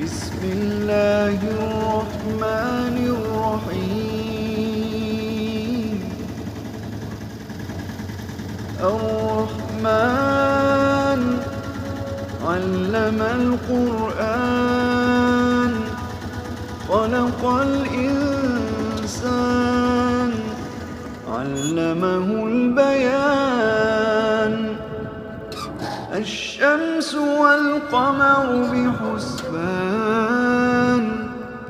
بسم الله الرحمن الرحيم. الرحمن علم القرآن خلق الإنسان علمه البيان. الشمس والقمر بحسبان